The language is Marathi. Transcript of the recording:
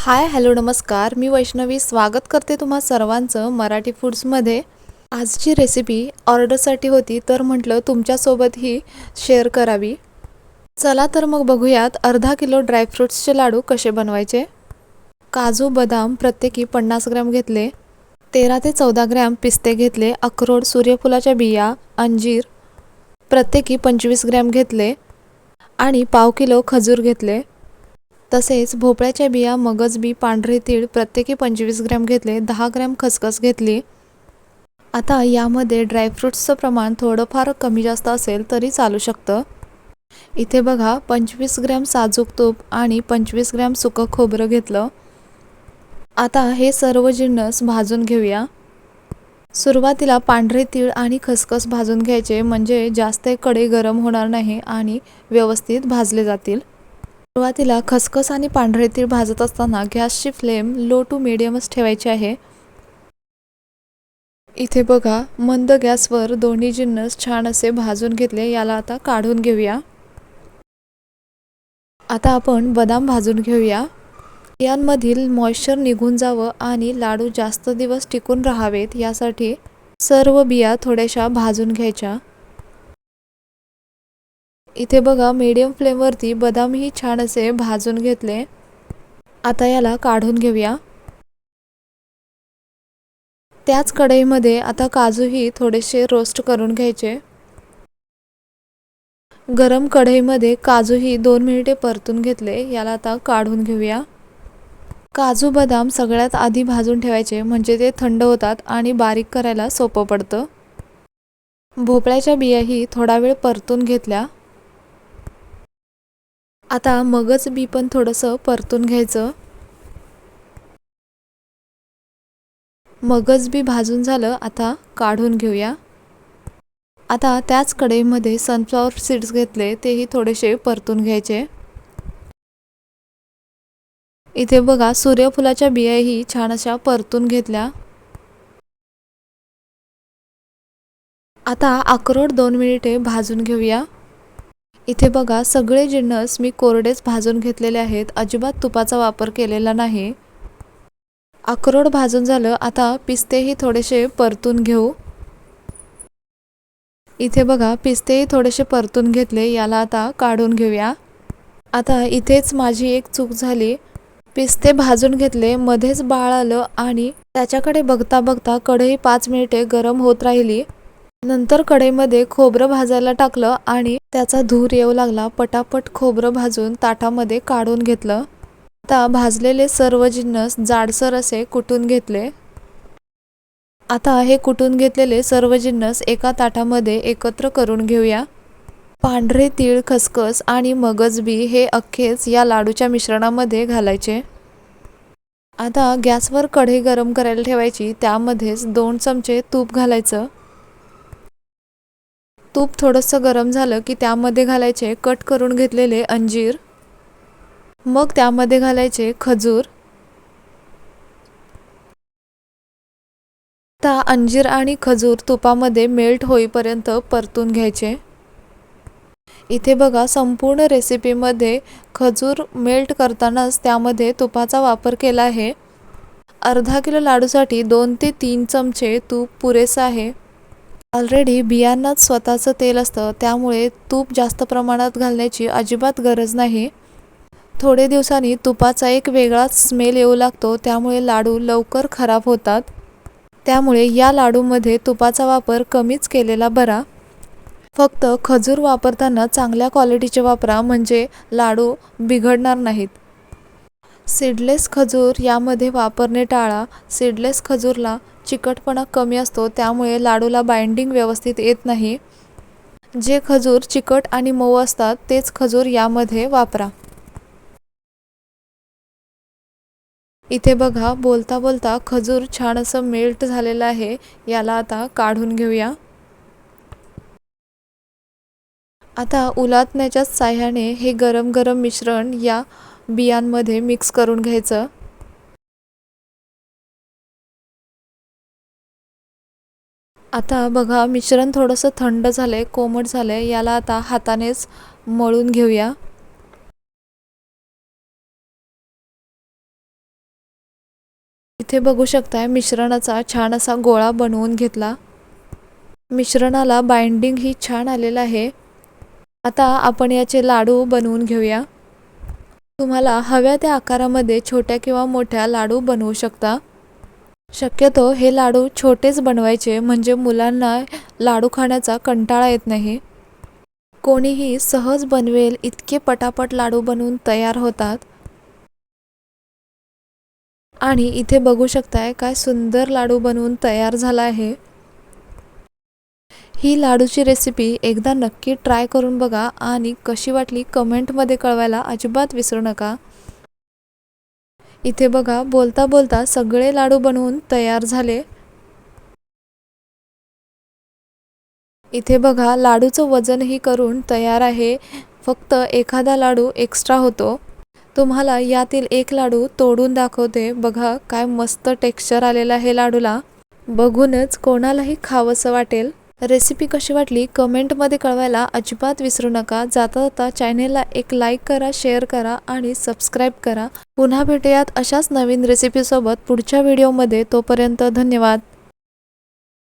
हाय हॅलो नमस्कार, मी वैष्णवी स्वागत करते तुम्हा सर्वांचं मराठी फूड्समध्ये. आजची रेसिपी ऑर्डरसाठी होती, तर म्हटलं तुमच्यासोबतही शेअर करावी. चला तर मग बघूयात अर्धा किलो ड्रायफ्रुट्सचे लाडू कसे बनवायचे. काजू बदाम प्रत्येकी 50 ग्रॅम घेतले. 13 ते 14 ग्रॅम पिस्ते घेतले. अक्रोड, सूर्यफुलाच्या बिया, अंजीर प्रत्येकी 25 ग्रॅम घेतले आणि पाव किलो खजूर घेतले. तसेच भोपळ्याच्या बिया, मगज बी, पांढरे तीळ प्रत्येकी 25 ग्रॅम घेतले. 10 ग्रॅम खसखस घेतली. आता यामध्ये ड्रायफ्रुट्सचं प्रमाण थोडंफार कमी जास्त असेल तरी चालू शकतं. इथे बघा 25 ग्रॅम साजूक तूप आणि 25 ग्रॅम सुकं खोबरं घेतलं. आता हे सर्व जिन्नस भाजून घेऊया. सुरुवातीला पांढरे तीळ आणि खसखस भाजून घ्यायचे, म्हणजे जास्त कढई गरम होणार नाही आणि व्यवस्थित भाजले जातील. सुरुवातीला खसखस आणि पांढरे तीळ भाजत असताना गॅसची फ्लेम लो टू मीडियमच ठेवायची आहे. इथे बघा मंद गॅसवर दोन्ही जिन्नस छान असे भाजून घेतले. याला आता काढून घेऊया. आता आपण बदाम भाजून घेऊया. यांमधील मॉइश्चर निघून जावं आणि लाडू जास्त दिवस टिकून राहावेत यासाठी सर्व बिया थोड्याशा भाजून घ्यायच्या. इथे बघा मीडियम फ्लेमवरती बदामही छान असे भाजून घेतले. आता याला काढून घेऊया. त्याच कढईमध्ये आता काजूही थोडेसे रोस्ट करून घ्यायचे. गरम कढईमध्ये काजूही 2 मिनिटे परतून घेतले. याला आता काढून घेऊया. काजू बदाम सगळ्यात आधी भाजून ठेवायचे, म्हणजे ते थंड होतात आणि बारीक करायला सोपं पडतं. भोपळ्याच्या बियाही थोडा वेळ परतून घेतल्या. आता मगज बी पण थोडंसं परतून घ्यायचं. मगज बी भाजून झालं, आता काढून घेऊया. आता त्याच कढईमध्ये सनफ्लॉवर सीड्स घेतले, तेही थोडेसे परतून घ्यायचे. इथे बघा सूर्यफुलाच्या बियाही छान अशा परतून घेतल्या. आता अक्रोड 2 मिनिटे भाजून घेऊया. इथे बघा सगळे जिन्नस मी कोरडेच भाजून घेतलेले आहेत, अजिबात तुपाचा वापर केलेला नाही. अक्रोड भाजून झालं, आता पिस्तेही थोडेसे परतून घेऊ. इथे बघा पिस्तेही थोडेसे परतून घेतले. याला आता काढून घेऊया. आता इथेच माझी एक चूक झाली. पिस्ते भाजून घेतले, मध्येच बाळ आलं आणि त्याच्याकडे बघता बघता कढई 5 मिनिटे गरम होत राहिली. नंतर कढईमध्ये खोबरं भाजायला टाकलं आणि त्याचा धूर येऊ लागला. पटापट खोबरं भाजून ताटामध्ये काढून घेतलं. आता भाजलेले सर्व जिन्नस जाडसर असे कुटून घेतले. आता हे कुटून घेतलेले सर्व जिन्नस एका ताटामध्ये एकत्र करून घेऊया. पांढरे तीळ, खसखस आणि मगज बी हे अख्खेच या लाडूच्या मिश्रणामध्ये घालायचे. आता गॅसवर कढई गरम करायला ठेवायची. त्यामध्येच 2 चमचे तूप घालायचं. तूप थोडंसं गरम झालं की त्यामध्ये घालायचे कट करून घेतलेले अंजीर. मग त्यामध्ये घालायचे खजूर. आता अंजीर आणि खजूर तुपामध्ये मेल्ट होईपर्यंत परतून घ्यायचे. इथे बघा संपूर्ण रेसिपीमध्ये खजूर मेल्ट करतानाच त्यामध्ये तुपाचा वापर केला आहे. अर्धा किलो लाडूसाठी 2 ते 3 चमचे तूप पुरेसं आहे. ऑलरेडी बियांनाच स्वतःचं तेल असतं, त्यामुळे तूप जास्त प्रमाणात घालण्याची अजिबात गरज नाही. थोडे दिवसांनी तुपाचा एक वेगळाच स्मेल येऊ लागतो, त्यामुळे लाडू लवकर खराब होतात. त्यामुळे या लाडूमध्ये तुपाचा वापर कमीच केलेला बरा. फक्त खजूर वापरताना चांगल्या क्वालिटीचे वापरा, म्हणजे लाडू बिघडणार नाहीत. सीडलेस खजूर यामध्ये वापरणे टाळा. सीडलेस खजूरला चिकटपणा कमी असतो, त्यामुळे लाडूला बाइंडिंग व्यवस्थित येत नाही. जे खजूर चिकट आणि मऊ असतात तेच खजूर यामध्ये वापरा. इथे बघा बोलता बोलता खजूर छान असं मेल्ट झालेलं आहे. याला आता काढून घेऊया. आता उलटण्याच्या साह्याने हे गरम गरम मिश्रण या बियांमध्ये मिक्स करून घ्यायचं. आता बघा मिश्रण थोडंसं थंड झालंय, कोमट झालंय. याला आता हातानेच मळून घेऊया. इथे बघू शकताय मिश्रणाचा छान असा गोळा बनवून घेतला। मिश्रणाला बाइंडिंग ही छान आलेलं आहे। आता आपण याचे लाडू बनवून घेऊया। तुम्हाला हव्या त्या आकारामध्ये छोट्या किंवा मोठ्या लाडू बनवू शकता। शक्यतो हे लाडू छोटेच बनवायचे म्हणजे मुलांना लाडू खाण्याचा कंटाळा येत नाही। कोणीही सहज बनवेल इतके पटापट लाडू बनवून तयार होतात। आणि इथे बघू शकताय काय सुंदर लाडू बनवून तयार झाला आहे। ही लाडूची रेसिपी एकदा नक्की ट्राय करून बघा आणि कशी वाटली कमेंटमध्ये कळवायला अजिबात विसरू नका। इथे बघा बोलता बोलता सगळे लाडू बनवून तयार झाले। इथे बघा लाडूचं वजनही करून तयार आहे। फक्त एखादा लाडू एक्स्ट्रा होतो। तुम्हाला यातील एक लाडू तोडून दाखवते। बघा काय मस्त टेक्स्चर आलेलं आहे लाडूला। बघूनच कोणालाही खावंसं वाटेल। रेसिपी कशी वाटली कमेंटमध्ये कळवायला अजिबात विसरू नका। जाता जाता चॅनेलला एक लाईक करा, शेअर करा आणि सबस्क्राईब करा। पुन्हा भेटूयात अशाच नवीन रेसिपीसोबत पुढच्या व्हिडिओमध्ये। तोपर्यंत धन्यवाद।